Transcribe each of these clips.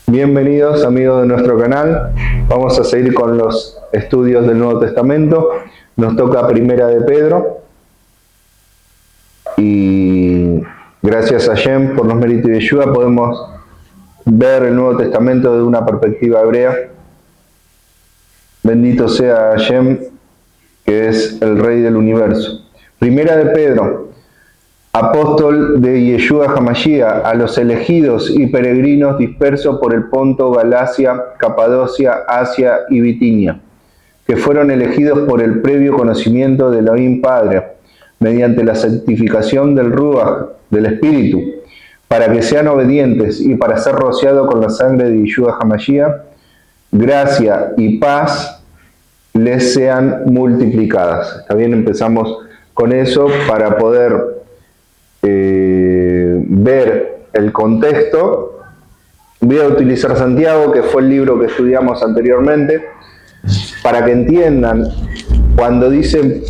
Bienvenidos amigos de nuestro canal. Vamos a seguir con los estudios del Nuevo Testamento. Nos toca Primera de Pedro. Y gracias a Hashem por los méritos de Yeshua podemos ver el Nuevo Testamento desde una perspectiva hebrea. Bendito sea Hashem, que es el Rey del Universo. Primera de Pedro. Apóstol de Yeshua HaMashiach, a los elegidos y peregrinos dispersos por el Ponto, Galacia, Capadocia, Asia y Bitinia, que fueron elegidos por el previo conocimiento del Elohim Padre, mediante la santificación del Ruach, del Espíritu, para que sean obedientes y para ser rociados con la sangre de Yeshua HaMashiach, gracia y paz les sean multiplicadas. Está bien, empezamos con eso para poder ver el contexto. Voy a utilizar Santiago, que fue el libro que estudiamos anteriormente, para que entiendan cuando dicen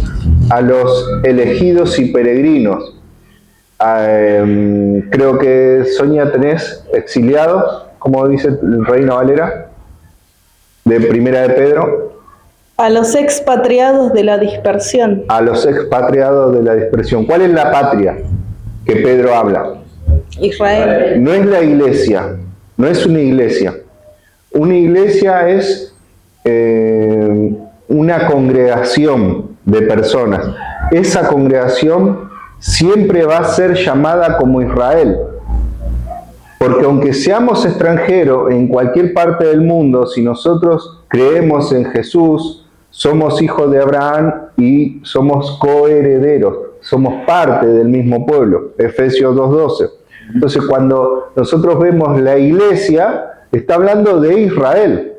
a los elegidos y peregrinos. Creo que Sonia tenés exiliados, como dice el Reina Valera, de Primera de Pedro. A los expatriados de la dispersión. A los expatriados de la dispersión. ¿Cuál es la patria que Pedro habla? Israel. No es la iglesia, no es una iglesia. Una iglesia es una congregación de personas. Esa congregación siempre va a ser llamada como Israel. Porque aunque seamos extranjeros en cualquier parte del mundo, si nosotros creemos en Jesús, somos hijos de Abraham y somos coherederos, somos parte del mismo pueblo. Efesios 2:12. Entonces, cuando nosotros vemos la iglesia, está hablando de Israel.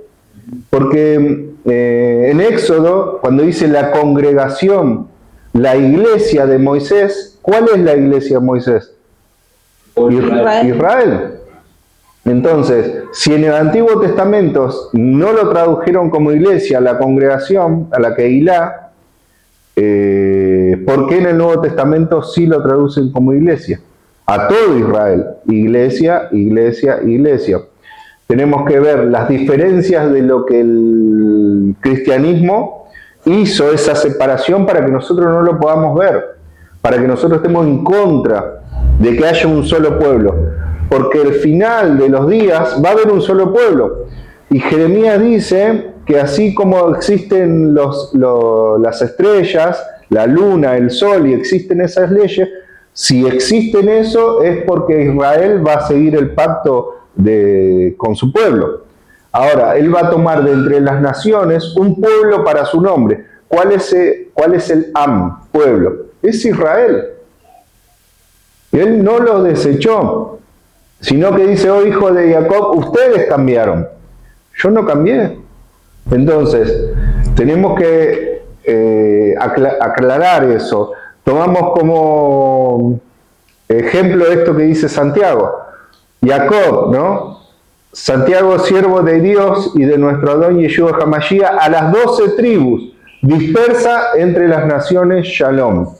Porque en Éxodo, cuando dice la congregación, la iglesia de Moisés, ¿cuál es la iglesia de Moisés? Israel. Entonces, si en el Antiguo Testamento no lo tradujeron como iglesia, la congregación, a la Keilah, ¿por qué en el Nuevo Testamento sí lo traducen como iglesia? A todo Israel, iglesia, iglesia, iglesia. Tenemos que ver las diferencias de lo que el cristianismo hizo, esa separación, para que nosotros no lo podamos ver, para que nosotros estemos en contra de que haya un solo pueblo, porque al final de los días va a haber un solo pueblo. Y Jeremías dice que así como existen las estrellas, la luna, el sol, y existen esas leyes, si existen eso es porque Israel va a seguir el pacto con su pueblo. Ahora, él va a tomar de entre las naciones un pueblo para su nombre. ¿Cuál es el Am, pueblo? Es Israel. Él no lo desechó, sino que dice: oh hijo de Jacob, ustedes cambiaron, yo no cambié. Entonces, tenemos que aclarar eso. Tomamos como ejemplo esto que dice Santiago. Jacob, ¿no? Santiago, siervo de Dios y de nuestro Adón Yeshua HaMashiach, a las 12 tribus, dispersa entre las naciones, Shalom.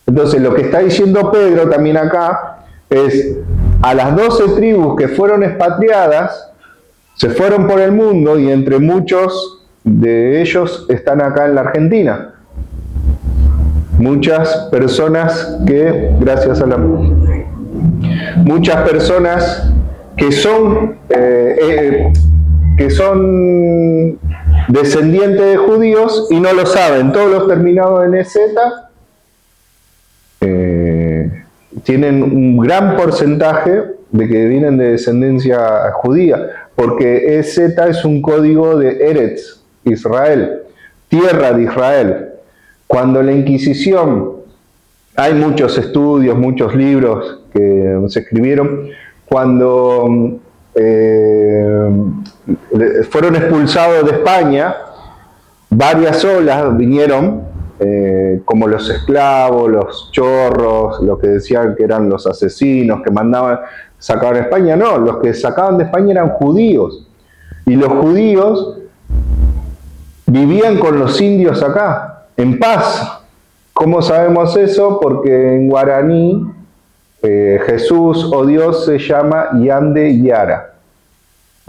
Entonces, lo que está diciendo Pedro también acá es: a las 12 tribus que fueron expatriadas, se fueron por el mundo, y entre muchos de ellos están acá en la Argentina. Muchas personas que, gracias a la... Muchas personas que son descendientes de judíos y no lo saben. Todos los terminados en EZ tienen un gran porcentaje de que vienen de descendencia judía, porque EZ es un código de Eretz, Israel, tierra de Israel. Cuando la Inquisición, hay muchos estudios, muchos libros que se escribieron, cuando fueron expulsados de España, varias olas vinieron, como los esclavos, los chorros, los que decían que eran los asesinos, que sacaban de España. No, los que sacaban de España eran judíos. Y los judíos vivían con los indios acá, en paz. ¿Cómo sabemos eso? Porque en guaraní Jesús o Dios se llama Yande Yara.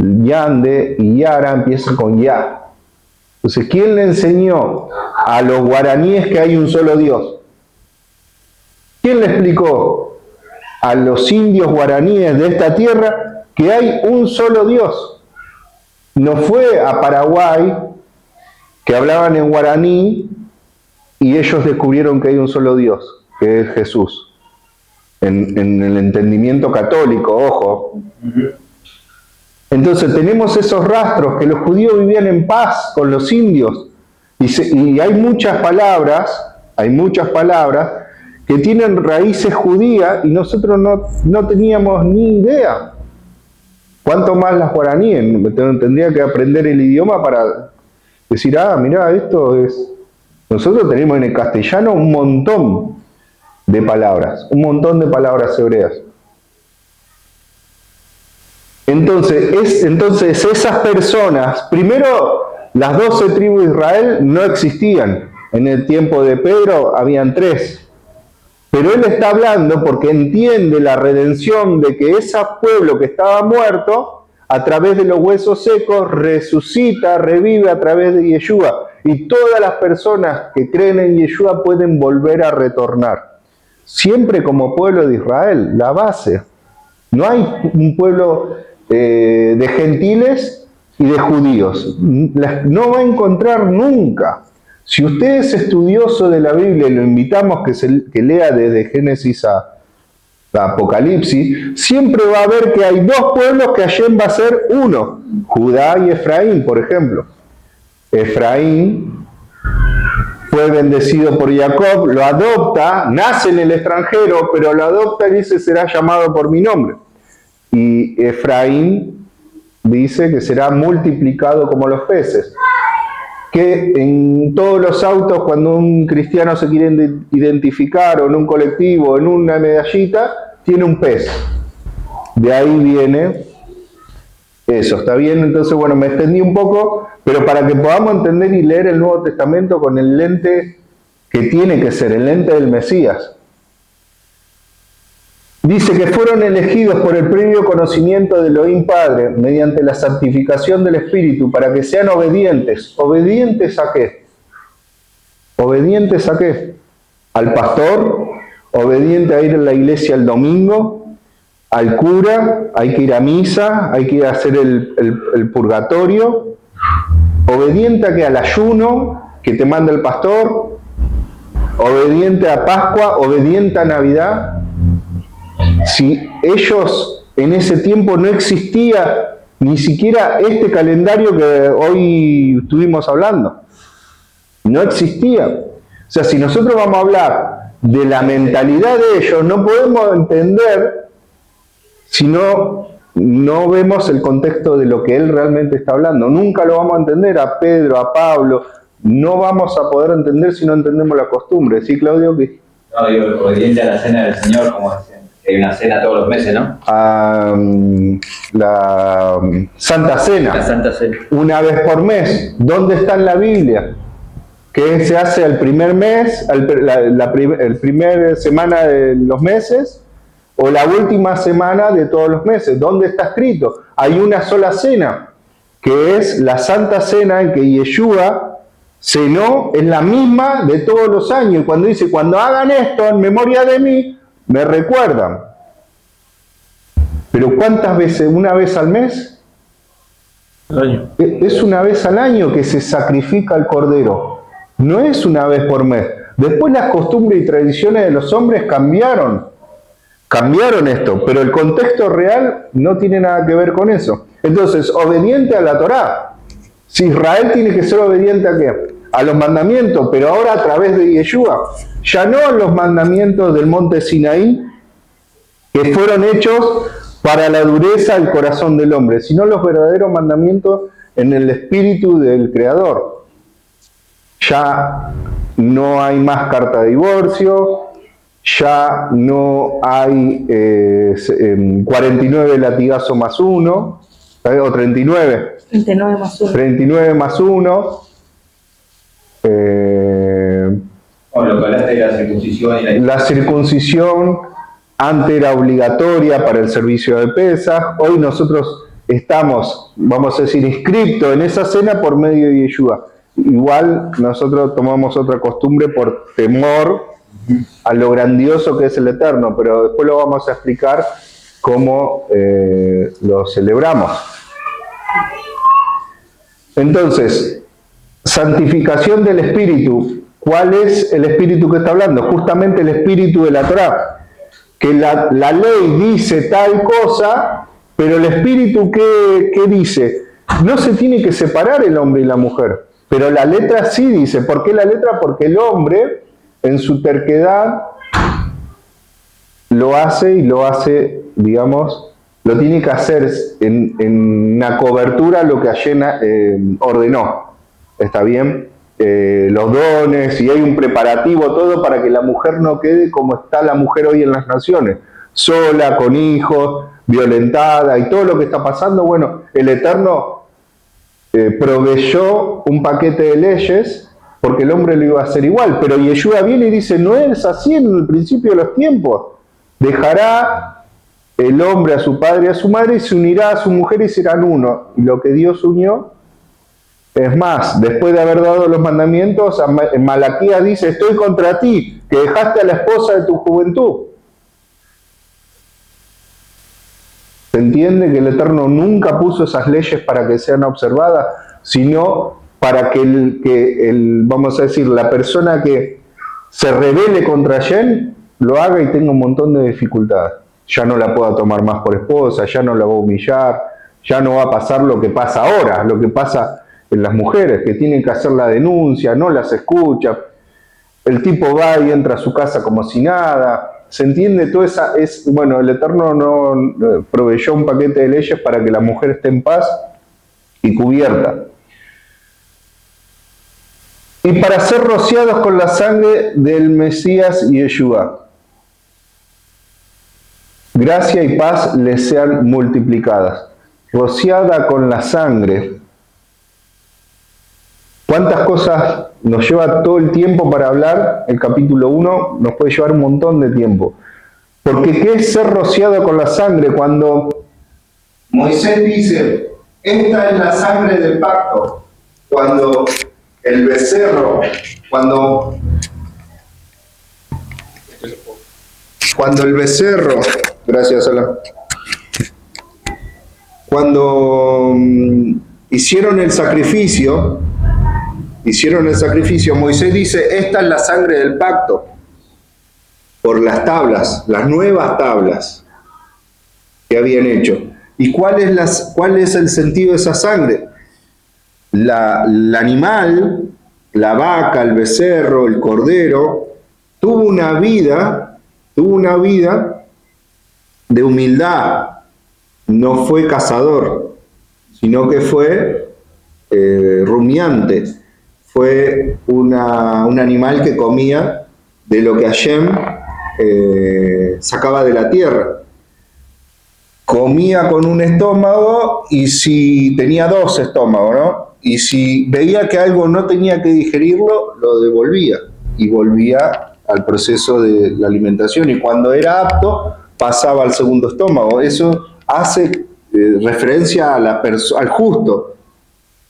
Yande y Yara empiezan con Ya. Entonces, ¿quién le enseñó a los guaraníes que hay un solo Dios? ¿Quién le explicó a los indios guaraníes de esta tierra que hay un solo Dios? No fue a Paraguay, que hablaban en guaraní, y ellos descubrieron que hay un solo Dios, que es Jesús. En el entendimiento católico, ojo. Entonces tenemos esos rastros que los judíos vivían en paz con los indios. Y hay muchas palabras que tienen raíces judías y nosotros no teníamos ni idea. ¿Cuánto más las guaraníes? Tendría que aprender el idioma para decir, mirá, esto es... Nosotros tenemos en el castellano un montón de palabras hebreas. Entonces esas personas, primero, las 12 tribus de Israel no existían. En el tiempo de Pedro habían 3. Pero él está hablando porque entiende la redención de que ese pueblo que estaba muerto, a través de los huesos secos, resucita, revive a través de Yeshua. Y todas las personas que creen en Yeshua pueden volver a retornar. Siempre como pueblo de Israel, la base. No hay un pueblo de gentiles y de judíos. No va a encontrar nunca. Si usted es estudioso de la Biblia, y lo invitamos que lea desde Génesis a Apocalipsis, siempre va a ver que hay 2 pueblos que Hashem va a ser uno, Judá y Efraín, por ejemplo. Efraín fue bendecido por Jacob, lo adopta, nace en el extranjero, pero lo adopta y dice, será llamado por mi nombre. Y Efraín dice que será multiplicado como los peces. Que en todos los autos, cuando un cristiano se quiere identificar, o en un colectivo, en una medallita, tiene un pez. De ahí viene eso, ¿está bien? Entonces, bueno, me extendí un poco, pero para que podamos entender y leer el Nuevo Testamento con el lente que tiene que ser, el lente del Mesías. Dice que fueron elegidos por el previo conocimiento de Elohim Padre, mediante la santificación del Espíritu, para que sean obedientes. ¿Obedientes a qué? ¿Obedientes a qué? Al pastor, obediente a ir a la iglesia el domingo, al cura, hay que ir a misa, hay que ir a hacer el purgatorio. ¿Obediente a qué? Al ayuno que te manda el pastor, obediente a Pascua, obediente a Navidad. Si ellos en ese tiempo no existía ni siquiera este calendario que hoy estuvimos hablando, no existía. O sea, si nosotros vamos a hablar de la mentalidad de ellos, no podemos entender si no vemos el contexto de lo que él realmente está hablando. Nunca lo vamos a entender a Pedro, a Pablo, no vamos a poder entender si no entendemos la costumbre. ¿Sí, Claudio? No, digo, obediente a la cena del Señor, como decían. Hay una cena todos los meses, ¿no? La Santa Cena. La Santa Cena. Una vez por mes. ¿Dónde está en la Biblia? ¿Qué se hace el primer mes, el primer semana de los meses o la última semana de todos los meses? ¿Dónde está escrito? Hay una sola cena, que es la Santa Cena en que Yeshua cenó, es la misma de todos los años. Y cuando dice, cuando hagan esto en memoria de mí, me recuerdan. Pero ¿cuántas veces? ¿Una vez al mes? Al año. Es una vez al año que se sacrifica el cordero. No es una vez por mes. Después las costumbres y tradiciones de los hombres cambiaron. Cambiaron esto, pero el contexto real no tiene nada que ver con eso. Entonces, obediente a la Torá. Si Israel tiene que ser obediente ¿a qué? A los mandamientos, pero ahora a través de Yeshua. Ya no a los mandamientos del monte Sinaí, que fueron hechos para la dureza del corazón del hombre, sino los verdaderos mandamientos en el espíritu del Creador. Ya no hay más carta de divorcio, ya no hay 49 latigazos más 1, o 39. 39 más 1. 39 más 1. Bueno, lo que hablaste de la circuncisión y la circuncisión antes era obligatoria para el servicio de Pesaj. Hoy nosotros estamos, vamos a decir, inscriptos en esa cena por medio de Yeshua. Igual nosotros tomamos otra costumbre por temor a lo grandioso que es el Eterno, pero después lo vamos a explicar cómo lo celebramos. Entonces, santificación del Espíritu. ¿Cuál es el Espíritu que está hablando? Justamente el Espíritu de la Torá. Que la ley dice tal cosa, pero el Espíritu ¿qué dice? No se tiene que separar el hombre y la mujer, pero la letra sí dice. ¿Por qué la letra? Porque el hombre, en su terquedad, lo hace, digamos, lo tiene que hacer en una cobertura lo que Hashem ordenó. ¿Está bien? Los dones, y hay un preparativo, todo para que la mujer no quede como está la mujer hoy en las naciones, sola, con hijos, violentada, y todo lo que está pasando. Bueno, el Eterno proveyó un paquete de leyes, porque el hombre lo iba a hacer igual, pero Yeshua viene y dice, no es así en el principio de los tiempos. Dejará el hombre a su padre y a su madre, y se unirá a su mujer y serán uno. Y lo que Dios unió, es más, después de haber dado los mandamientos, en Malaquías dice, estoy contra ti, que dejaste a la esposa de tu juventud. ¿Se entiende que el Eterno nunca puso esas leyes para que sean observadas, sino para que vamos a decir, la persona que se rebele contra Hashem, lo haga y tenga un montón de dificultades? Ya no la pueda tomar más por esposa, ya no la va a humillar, ya no va a pasar lo que pasa ahora, lo que pasa en las mujeres, que tienen que hacer la denuncia, no las escucha, el tipo va y entra a su casa como si nada. ¿Se entiende? Todo esa bueno, el Eterno no proveyó un paquete de leyes para que la mujer esté en paz y cubierta. Y para ser rociados con la sangre del Mesías Yeshua, gracia y paz les sean multiplicadas. Rociada con la sangre. ¿Cuántas cosas nos lleva todo el tiempo para hablar? El capítulo 1 nos puede llevar un montón de tiempo. Porque ¿qué es ser rociado con la sangre? Cuando Moisés dice, esta es la sangre del pacto. Cuando el becerro, cuando el becerro, gracias Alan, cuando hicieron el sacrificio, Moisés dice, esta es la sangre del pacto, por las tablas, las nuevas tablas que habían hecho. ¿Y cuál es el sentido de esa sangre? El animal, la vaca, el becerro, el cordero, tuvo una vida de humildad. No fue cazador, sino que fue rumiante. Fue un animal que comía de lo que Hashem sacaba de la tierra. Comía con un estómago, y si tenía dos estómagos, ¿no? Y si veía que algo no tenía que digerirlo, lo devolvía y volvía al proceso de la alimentación, y cuando era apto pasaba al segundo estómago. Eso hace referencia al justo,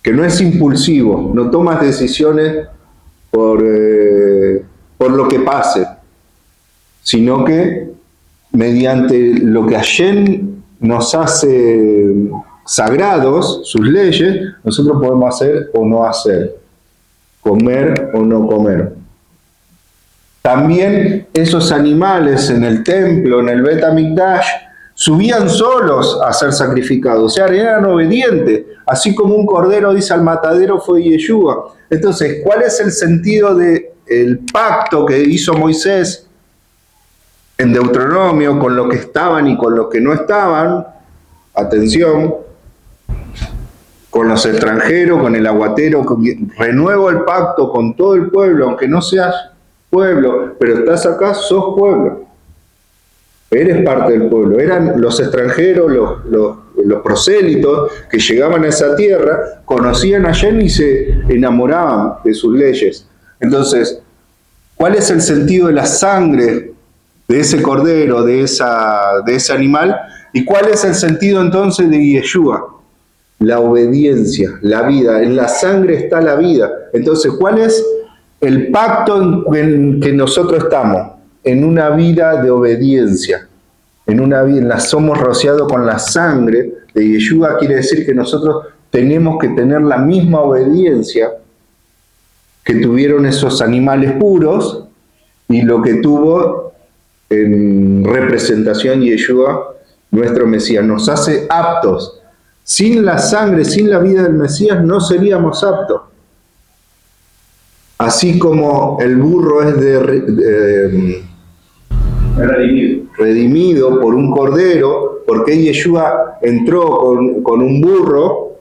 que no es impulsivo, no tomas decisiones por lo que pase, sino que mediante lo que Hashem nos hace sagrados, sus leyes, nosotros podemos hacer o no hacer, comer o no comer. También esos animales en el templo, en el Bet HaMikdash, subían solos a ser sacrificados, o sea, eran obedientes, así como un cordero, dice, al matadero fue Yeshua. Entonces, ¿cuál es el sentido del pacto que hizo Moisés en Deuteronomio con los que estaban y con los que no estaban? Atención, con los extranjeros, con el aguatero, renuevo el pacto con todo el pueblo, aunque no seas pueblo, pero estás acá, sos pueblo. Eres parte del pueblo. Eran los extranjeros, los prosélitos que llegaban a esa tierra, conocían a Hashem y se enamoraban de sus leyes. Entonces, ¿cuál es el sentido de la sangre de ese cordero, de ese animal? ¿Y cuál es el sentido entonces de Yeshua? La obediencia, la vida. En la sangre está la vida. Entonces, ¿cuál es el pacto en que nosotros estamos? En una vida de obediencia. En una vida, somos rociados con la sangre de Yeshua. Quiere decir que nosotros tenemos que tener la misma obediencia que tuvieron esos animales puros y lo que tuvo en representación Yeshua, nuestro Mesías. Nos hace aptos. Sin la sangre, sin la vida del Mesías, no seríamos aptos. Así como el burro es redimido por un cordero, porque Yeshua entró con un burro,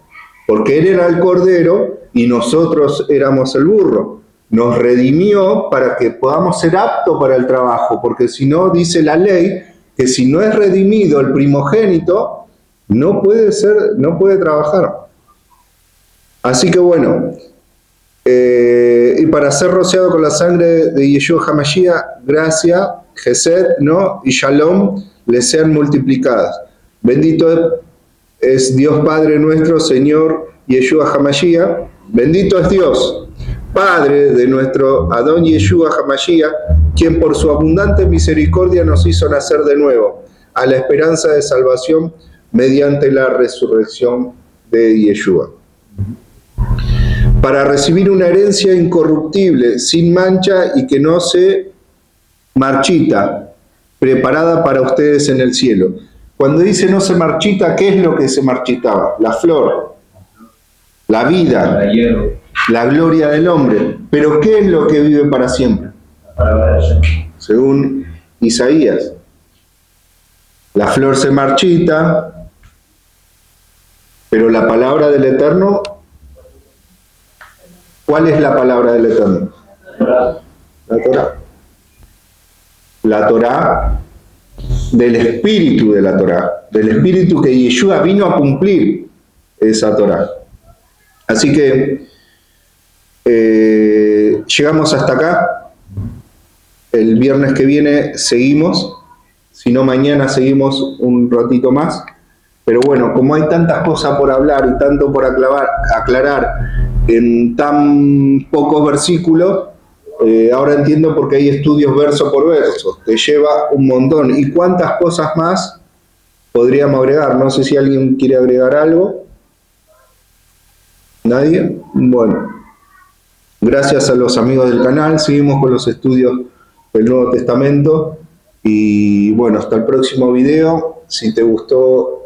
porque él era el cordero y nosotros éramos el burro. Nos redimió para que podamos ser aptos para el trabajo, porque si no, dice la ley, que si no es redimido el primogénito, no puede trabajar. Así que bueno, y para ser rociado con la sangre de Yeshua HaMashiach, gracia, Gesed, ¿no? Y Shalom le sean multiplicadas. Bendito es Dios Padre nuestro, Señor Yeshua HaMashiach. Bendito es Dios, Padre de nuestro Adón Yeshua HaMashiach, quien por su abundante misericordia nos hizo nacer de nuevo, a la esperanza de salvación mediante la resurrección de Yeshua, para recibir una herencia incorruptible, sin mancha y que no se marchita, preparada para ustedes en el cielo. Cuando dice no se marchita, ¿qué es lo que se marchitaba? La flor, la vida, la gloria del hombre. Pero ¿qué es lo que vive para siempre? Según Isaías. La flor se marchita, pero la palabra del Eterno, ¿cuál es la palabra del Eterno? La Torá. La Torá, del espíritu de la Torá, del espíritu que Yeshua vino a cumplir esa Torá. Así que llegamos hasta acá. El viernes que viene seguimos. Si no, mañana seguimos un ratito más. Pero bueno, como hay tantas cosas por hablar y tanto por aclarar en tan pocos versículos, ahora entiendo por qué hay estudios verso por verso. Te lleva un montón. ¿Y cuántas cosas más podríamos agregar? No sé si alguien quiere agregar algo. ¿Nadie? Bueno. Gracias a los amigos del canal. Seguimos con los estudios del Nuevo Testamento. Y bueno, hasta el próximo video. Si te gustó,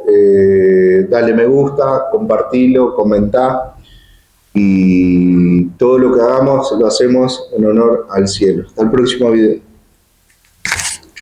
dale me gusta, compartilo, comentá. Y todo lo que hagamos lo hacemos en honor al cielo. Hasta el próximo video.